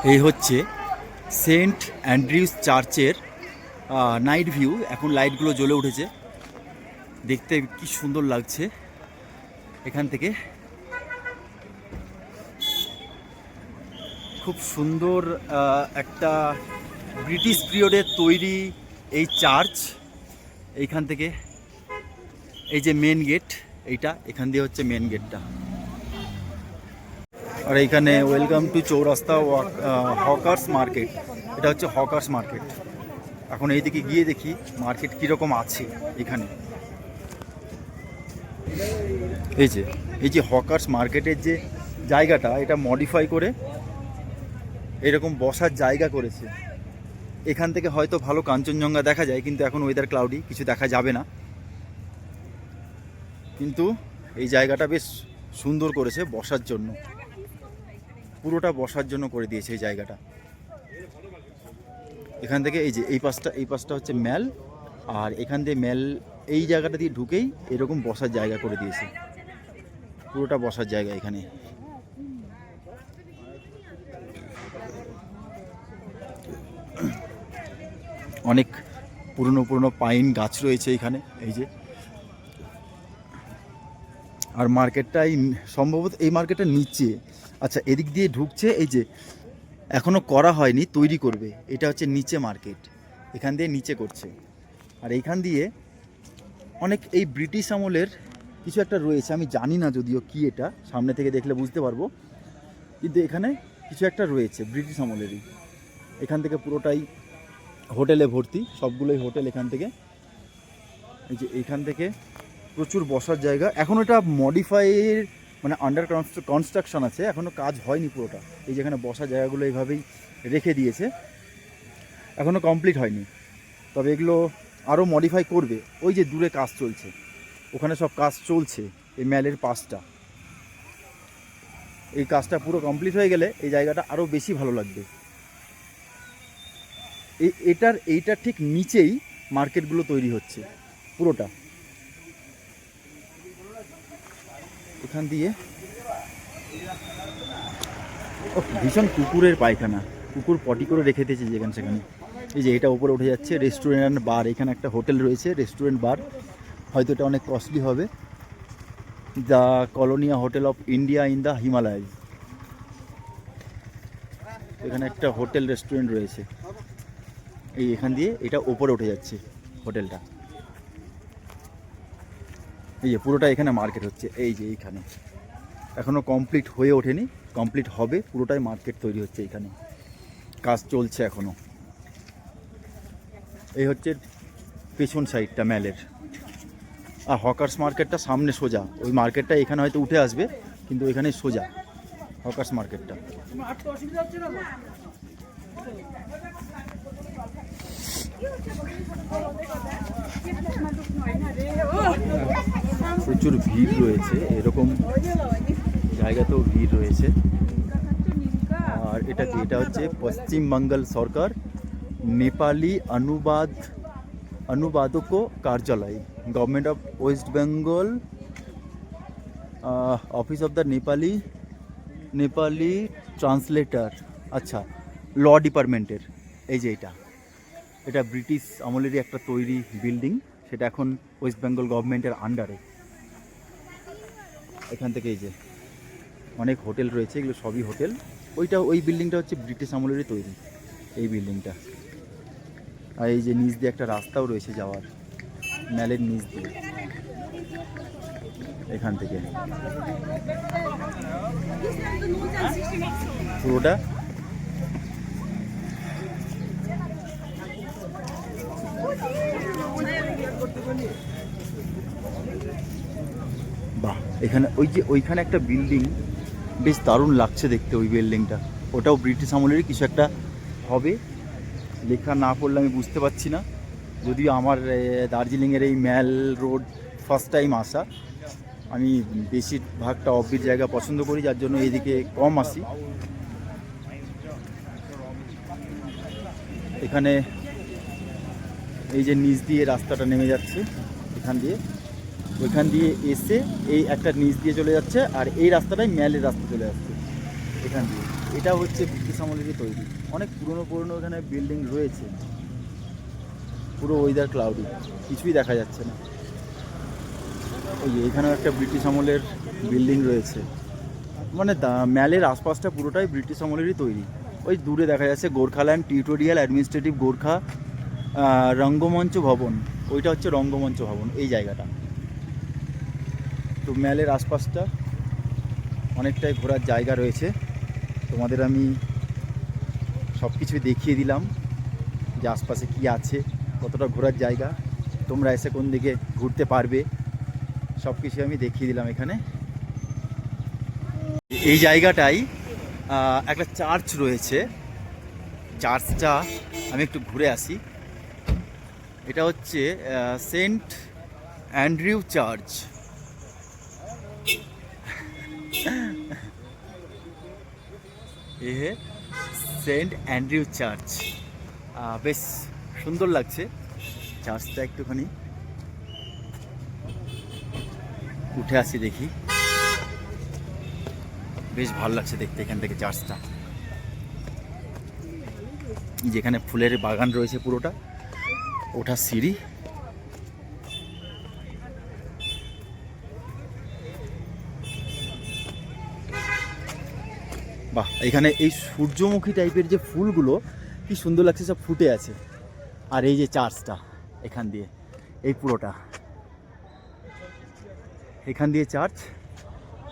এই হচ্ছে Saint Andrews চার্চের নাইট ভিউ। এখন লাইটগুলো জ্বলে উঠেছে, দেখতে কি সুন্দর লাগছে। এখান থেকে খুব সুন্দর একটা ব্রিটিশ পিরিয়ডের তৈরি এই চার্চ। এইখান থেকে এই যে মেন গেট, এইটা এখান দিয়ে হচ্ছে মেন গেটটা। আর এইখানে ওয়েলকাম টু চৌরাস্তা হকার্স মার্কেট। এটা হচ্ছে হকার্স মার্কেট। এখন এইদিকে গিয়ে দেখি মার্কেট কীরকম আছে এখানে। এই যে হকার্স মার্কেটের যে জায়গাটা, এটা মডিফাই করে এরকম বসার জায়গা করেছে। এখান থেকে হয়তো ভালো কাঞ্চনজঙ্ঘা দেখা যায়, কিন্তু এখন ওয়েদার ক্লাউডি, কিছু দেখা যাবে না। কিন্তু এই জায়গাটা বেশ সুন্দর করেছে বসার জন্য, পুরোটা বসার জন্য করে দিয়েছে এই জায়গাটা। এখান থেকে এই যে এই পাশটা হচ্ছে ম্যাল, আর এখান দিয়ে ম্যাল এই জায়গাটা দিয়ে ঢুকেই এরকম বসার জায়গা করে দিয়েছে, পুরোটা বসার জায়গা এখানে। অনেক পুরনো পাইন গাছ রয়েছে এখানে, এই যে। আর মার্কেটটাই সম্ভবত এই মার্কেটের নিচে। আচ্ছা, এদিক দিয়ে ঢুকছে, এই যে এখনও করা হয়নি, তৈরি করবে। এটা হচ্ছে নিচে মার্কেট, এখান দিয়ে নিচে করছে। আর এইখান দিয়ে অনেক এই ব্রিটিশ আমলের কিছু একটা রয়েছে, আমি জানি না যদিও কি, এটা সামনে থেকে দেখলে বুঝতে পারবো। কিন্তু এখানে কিছু একটা রয়েছে ব্রিটিশ আমলেরই। এখান থেকে পুরোটাই হোটেলে ভর্তি, সবগুলোই হোটেল এখান থেকে। এই যে এইখান থেকে প্রচুর বসার জায়গা। এখন এটা মডিফাইয়ের মানে আন্ডার কনস্ট্রাকশন আছে, এখনও কাজ হয়নি পুরোটা। এই যেখানে বসার জায়গাগুলো এইভাবেই রেখে দিয়েছে, এখনও কমপ্লিট হয়নি। তবে এগুলো আরও মডিফাই করবে। ওই যে দূরে কাজ চলছে, ওখানে সব কাজ চলছে এই ম্যালের পাশটা। এই কাজটা পুরো কমপ্লিট হয়ে গেলে এই জায়গাটা আরও বেশি ভালো লাগবে। এইটার ঠিক নিচেই মার্কেটগুলো তৈরি হচ্ছে পুরোটা। এখান দিয়ে ভীষণ কুকুরের পায়খানা, কুকুর পটি করে রেখে দিয়েছে যেখানে সেখানে। এই যে এটা উপরে উঠে যাচ্ছে রেস্টুরেন্ট বার, এখানে একটা হোটেল রয়েছে রেস্টুরেন্ট বার, হয়তো এটা অনেক কস্টলি হবে। The colonia hotel of India in the Himalayas. এখানে একটা হোটেল রেস্টুরেন্ট রয়েছে। এই এখান দিয়ে এটা ওপরে উঠে যাচ্ছে হোটেলটা। এই যে পুরোটা এখানে মার্কেট হচ্ছে, এই যে এইখানে এখনও কমপ্লিট হয়ে ওঠেনি, কমপ্লিট হবে, পুরোটাই মার্কেট তৈরি হচ্ছে এইখানে, কাজ চলছে এখনও। এই হচ্ছে পেছন সাইডটা ম্যালের। আর হকার্স মার্কেটটা সামনে সোজা, ওই মার্কেটটা এখানে হয়তো উঠে আসবে, কিন্তু এখানে সোজা হকার্স মার্কেটটা। প্রচুর ভিড় রয়েছে, এরকম জায়গাতেও ভিড় রয়েছে। আর এটা হচ্ছে পশ্চিমবঙ্গ সরকার নেপালি অনুবাদক কার্যালয়, government of West Bengal, office of the Nepali translator. আচ্ছা, ল ডিপার্টমেন্টের। এই যে এটা ব্রিটিশ আমলেরই একটা তৈরি বিল্ডিং, সেটা এখন ওয়েস্ট বেঙ্গল গভর্নমেন্টের আন্ডারে। এখান থেকে এই যে অনেক হোটেল রয়েছে, এগুলো সবই হোটেল। ওই বিল্ডিংটা হচ্ছে ব্রিটিশ আমলেরই তৈরি, এই বিল্ডিংটা। আর এই যে নিচ দিয়ে একটা রাস্তাও রয়েছে যাওয়ার, ম্যালের নিচ দিয়ে, এখান থেকে পুরোটা। বাহ, এখানে ওইখানে একটা বিল্ডিং বেশ দারুণ লাগছে দেখতে, ওই বিল্ডিংটা। ওটাও ব্রিটিশ আমলেরই কিছু একটা হবে, লেখা না পড়লে আমি বুঝতে পারছি না। যদিও আমার দার্জিলিংয়ের এই ম্যাল রোড ফার্স্ট টাইম আসা, আমি বেশিরভাগটা অফবিট জায়গা পছন্দ করি, যার জন্য এইদিকে কম আসি। এখানে এই যে নিচ দিয়ে রাস্তাটা নেমে যাচ্ছে, ওইখান দিয়ে এসে এই একটা নিচ দিয়ে চলে যাচ্ছে, আর এই রাস্তাটাই ম্যালের রাস্তা চলে যাচ্ছে এখান দিয়ে। এটা হচ্ছে ব্রিটিশ আমলেরই তৈরি, অনেক পুরনো পুরনো এখানে বিল্ডিং রয়েছে। পুরো ওয়েদার ক্লাউডি, কিছুই দেখা যাচ্ছে না। ওই যে এখানেও একটা ব্রিটিশ আমলের বিল্ডিং রয়েছে, মানে ম্যালের আশপাশটা পুরোটাই ব্রিটিশ আমলেরই তৈরি। ওই দূরে দেখা যাচ্ছে গোর্খাল্যান্ড টিউটোরিয়াল অ্যাডমিনিস্ট্রেটিভ গোর্খা রঙ্গমঞ্চ ভবন, ওইটা হচ্ছে রঙ্গমঞ্চ ভবন এই জায়গাটা। তো ম্যালের আশপাশটা অনেকটাই ঘোরার জায়গা রয়েছে। তোমাদের আমি সব কিছুই দেখিয়ে দিলাম যে আশপাশে কী আছে, কতটা ঘোরার জায়গা, তোমরা এসে কোন দিকে ঘুরতে পারবে, সব কিছু আমি দেখিয়ে দিলাম এখানে। এই জায়গাটাই একটা চার্চ রয়েছে, চার্চটা আমি একটু ঘুরে আসি। এটা হচ্ছে সেন্ট অ্যান্ড্রিউ চার্চ। এ সেন্ট অ্যান্ড্রিউ চার্চ, বেশ সুন্দর লাগছে চার্চটা। একটুখানি উঠে আসি, দেখি, বেশ ভালো লাগছে দেখতে এখান থেকে চার্চটা। যেখানে ফুলের বাগান রয়েছে পুরোটা, ওঠার সিঁড়ি। বাহ, এখানে এই সূর্যমুখী টাইপের যে ফুলগুলো কি সুন্দর লাগছে, সব ফুটে আছে। আর এই যে চার্চটা, এখান দিয়ে এই পুরোটা, এখান দিয়ে চার্চ,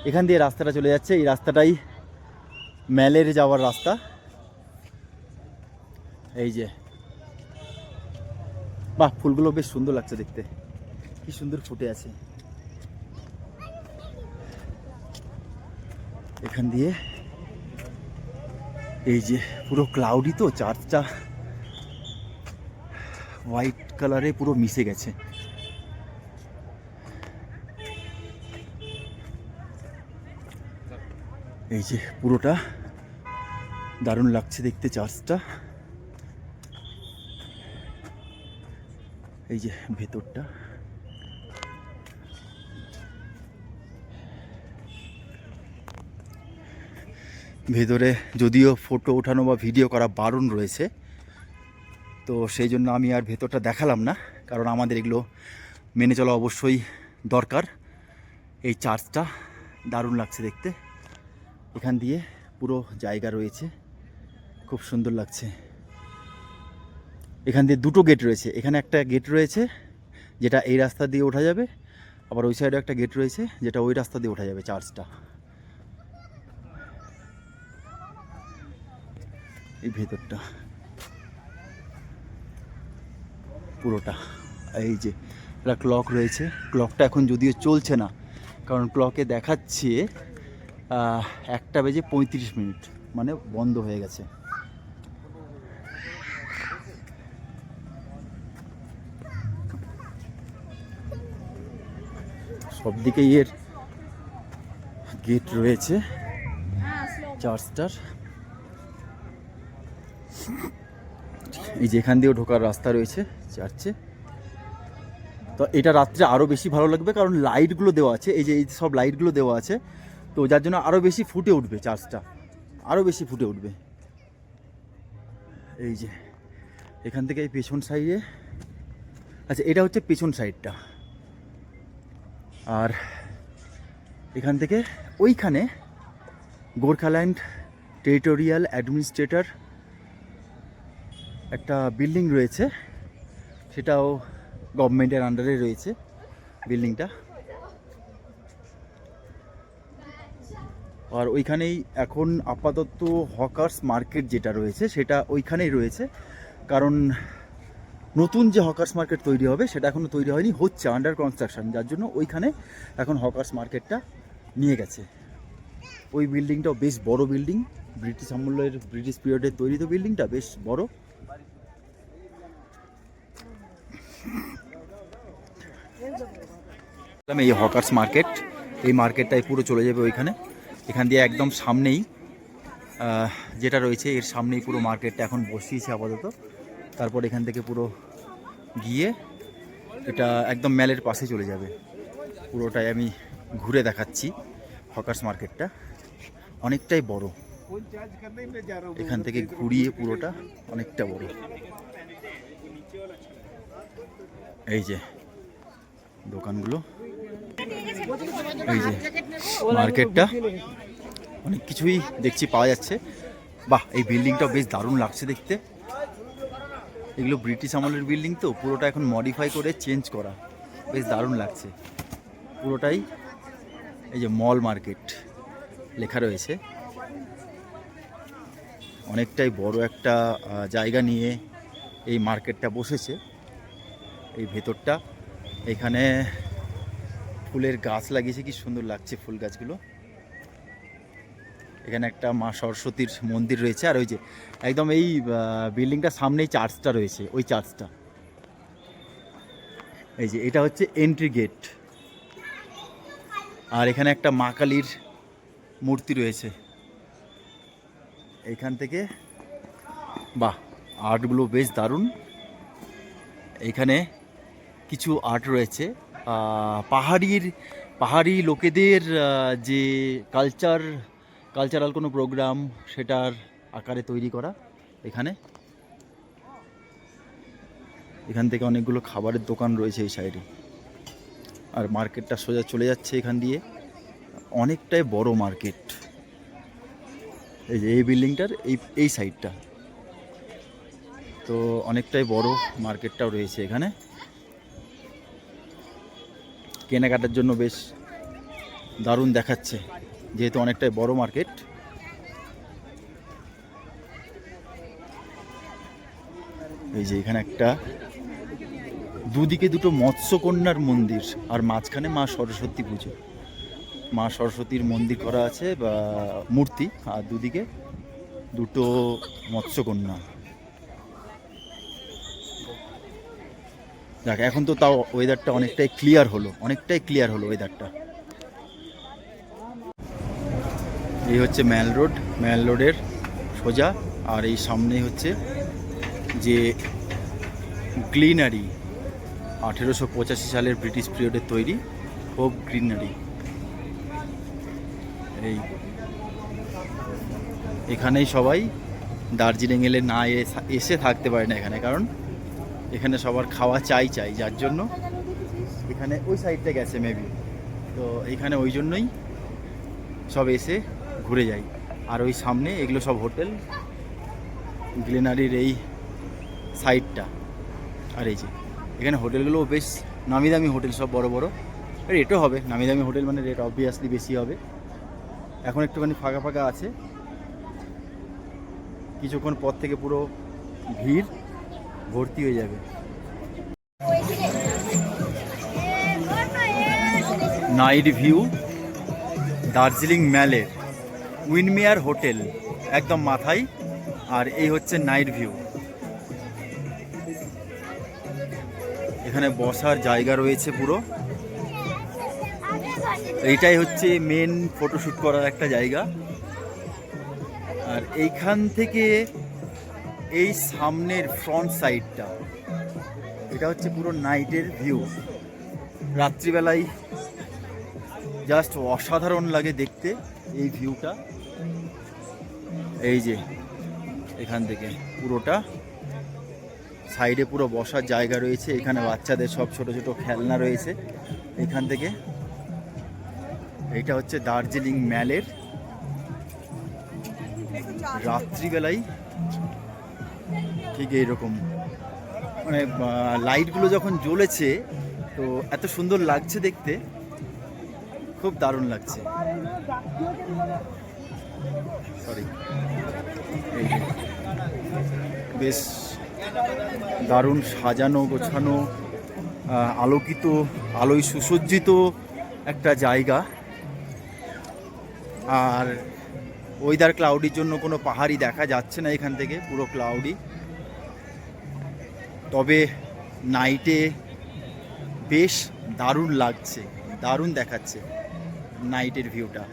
এখান দিয়ে রাস্তাটা চলে যাচ্ছে। এই রাস্তাটাই ম্যালের যাওয়ার রাস্তা। এই যে বাহ, ফুলগুলো বেশ সুন্দর লাগছে দেখতে, কি সুন্দর ফুটে আছে। এখান দিয়ে এই যে পুরো ক্লাউডি, তো চার্চটা হোয়াইট কালারে পুরো মিশে গেছে। এই যে পুরোটা দারুণ লাগছে দেখতে চার্চটা। এই যে ভেতরটা, ভেতরে যদিও ফটো ওঠানো বা ভিডিও করা বারণ রয়েছে, তো সেই জন্য আমি আর ভেতরটা দেখালাম না, কারণ আমাদের এগুলো মেনে চলা অবশ্যই দরকার। এই চার্চটা দারুণ লাগছে দেখতে, এখান দিয়ে পুরো জায়গা রয়েছে, খুব সুন্দর লাগছে। এখান দিয়ে দুটো গেট রয়েছে, এখানে একটা গেট রয়েছে যেটা এই রাস্তা দিয়ে ওঠা যাবে, আবার ওই সাইডে একটা গেট রয়েছে যেটা ওই রাস্তা দিয়ে ওঠা যাবে চার্চটা। এই ভেতরটা পুরোটা, এই যে একটা ক্লক রয়েছে, ক্লকটা এখন যদিও চলছে না, কারণ ক্লকে দেখাচ্ছে 1:35, মানে বন্ধ হয়ে গেছে। সব দিকেই এর গেট রয়েছে চার্চটার। এই যে এখান দিয়েও ঢোকার রাস্তা রয়েছে চার্চে। তো এটা রাত্রে আরও বেশি ভালো লাগবে, কারণ লাইটগুলো দেওয়া আছে, এই যে এই সব লাইটগুলো দেওয়া আছে, তো যার জন্য আরও বেশি ফুটে উঠবে চার্চটা, আরও বেশি ফুটে উঠবে। এই যে এখান থেকে এই পেছন সাইডে, আচ্ছা এটা হচ্ছে পেছন সাইডটা, আর এখান থেকে ওইখানে গোর্খাল্যান্ড টেরিটোরিয়াল অ্যাডমিনিস্ট্রেটর একটা বিল্ডিং রয়েছে, সেটাও গভর্নমেন্টের আন্ডারে রয়েছে বিল্ডিংটা। আর ওইখানেই এখন আপাতত হকার্স মার্কেট যেটা রয়েছে সেটা ওইখানেই রয়েছে, কারণ নতুন যে হকার্স মার্কেট তৈরি হবে সেটা এখনও তৈরি হয়নি, হচ্ছে আন্ডার কনস্ট্রাকশন, যার জন্য ওইখানে এখন হকার্স মার্কেটটা নিয়ে গেছে। ওই বিল্ডিংটাও বেশ বড় বিল্ডিং, ব্রিটিশ আমলের ব্রিটিশ পিরিয়ডের তৈরি তো বিল্ডিংটা বেশ বড়। এই হকার্স মার্কেট, এই মার্কেটটাই পুরো চলে যাবে ওইখানে, এখান দিয়ে একদম সামনেই যেটা রয়েছে এর সামনেই পুরো মার্কেটটা এখন বসিয়েছে আপাতত। তারপর এখান থেকে পুরো গিয়ে এটা একদম ম্যালের পাশে চলে যাবে। পুরোটাই আমি ঘুরে দেখাচ্ছি, হকার্স মার্কেটটা অনেকটাই বড়। এখান থেকে ঘুরিয়ে পুরোটা অনেকটা বড়। এই যে দোকানগুলো, এই যে মার্কেটটা, অনেক কিছুই দেখছি পাওয়া যাচ্ছে। বাহ, এই বিল্ডিংটা বেশ দারুণ লাগছে দেখতে। এগুলো ব্রিটিশ আমলের বিল্ডিং তো, পুরোটা এখন মডিফাই করে চেঞ্জ করা, বেশ দারুণ লাগছে পুরোটাই। এই যে মল মার্কেট লেখা রয়েছে। অনেকটাই বড় একটা জায়গা নিয়ে এই মার্কেটটা বসেছে। এই ভেতরটা, এখানে ফুলের গাছ লাগিয়েছে, কি সুন্দর লাগছে ফুল গাছগুলো। এখানে একটা মা সরস্বতীর মন্দির রয়েছে, আর ওই যে একদম এই বিল্ডিংটার সামনেই চার্চটা রয়েছে, ওই চার্চটা। এই যে এটা হচ্ছে এন্ট্রি গেট, আর এখানে একটা মা কালীর মূর্তি রয়েছে। এইখান থেকে বাহ, আর্টগুলো বেশ দারুণ। এখানে কিছু আর্ট রয়েছে পাহাড়ি লোকেদের যে কালচারাল কোনো প্রোগ্রাম, সেটার আকারে তৈরি করা। এখান থেকে অনেকগুলো খাবারের দোকান রয়েছে এই সাইডে, আর মার্কেটটা সোজা চলে যাচ্ছে এখান দিয়ে। অনেকটাই বড় মার্কেট। এই যে এই বিল্ডিংটার এই সাইডটা তো অনেকটাই বড় মার্কেটটাও রয়েছে এখানে। কেনাকাটার জন্য বেশ দারুণ দেখাচ্ছে, যেহেতু অনেকটাই বড় মার্কেট। এই যে এখানে একটা দুদিকে দুটো মৎস্যকন্যার মন্দির, আর মাঝখানে মা সরস্বতী পুজো, মা সরস্বতীর মন্দির করা আছে বা মূর্তি, আর দুদিকে দুটো মৎস্যকন্যা। দেখ, এখন তো তাও ওয়েদারটা অনেকটাই ক্লিয়ার হলো ওয়েদারটা। এই হচ্ছে ম্যাল রোডের সোজা, আর এই সামনেই হচ্ছে যে গ্রিনারি, 1885 সালের ব্রিটিশ পিরিয়ডের তৈরি হোপ গ্রিনারি। এখানেই সবাই দার্জিলিং এলে না এসে থাকতে পারে না এখানে, কারণ এখানে সবার খাওয়া চাই, যার জন্য এখানে ওই সাইডটা গেছে মেবি, তো এখানে ওই জন্যই সব এসে ঘুরে যায়। আর ওই সামনে এগুলো সব হোটেল, গ্রিনারির এই সাইডটা। আর এই যে এখানে হোটেলগুলো বেশ নামি দামি হোটেল, সব বড় বড়। রেটও হবে নামি দামি হোটেল, মানে রেট অবভিয়াসলি বেশি হবে। এখন একটুখানি ফাঁকা ফাঁকা আছে, কিছুক্ষণ পর থেকে পুরো ভিড় ভর্তি হয়ে যাবে। নাইট ভিউ দার্জিলিং ম্যালের উইনমেয়ার হোটেল একদম মাথায়, আর এই হচ্ছে নাইট ভিউ। এখানে বসার জায়গা রয়েছে পুরো। এইটাই হচ্ছে মেন ফটোশ্যুট করার একটা জায়গা। আর এইখান থেকে এই সামনের ফ্রন্ট সাইডটা, এটা হচ্ছে পুরো নাইটের ভিউ। রাত্রিবেলায় জাস্ট অসাধারণ লাগে দেখতে এই ভিউটা। এই যে এখান থেকে পুরোটা সাইডে পুরো বসার জায়গা রয়েছে, এখানে বাচ্চাদের সব ছোট ছোট খেলনা রয়েছে। এখান থেকে এইটা হচ্ছে দার্জিলিং ম্যালের রাত্রিবেলায় ঠিক এইরকম, মানে লাইটগুলো যখন জ্বলেছে তো এত সুন্দর লাগছে দেখতে, খুব দারুণ লাগছে। সরি, এই যে বেশ দারুণ সাজানো গোছানো, আলোকিত, আলোয় সুসজ্জিত একটা জায়গা। আর ওয়েদার ক্লাউডির জন্য কোনো পাহাড়ই দেখা যাচ্ছে না এখান থেকে, পুরো ক্লাউডি। তবে নাইটে বেশ দারুণ লাগছে, দারুণ দেখাচ্ছে নাইটের ভিউটা।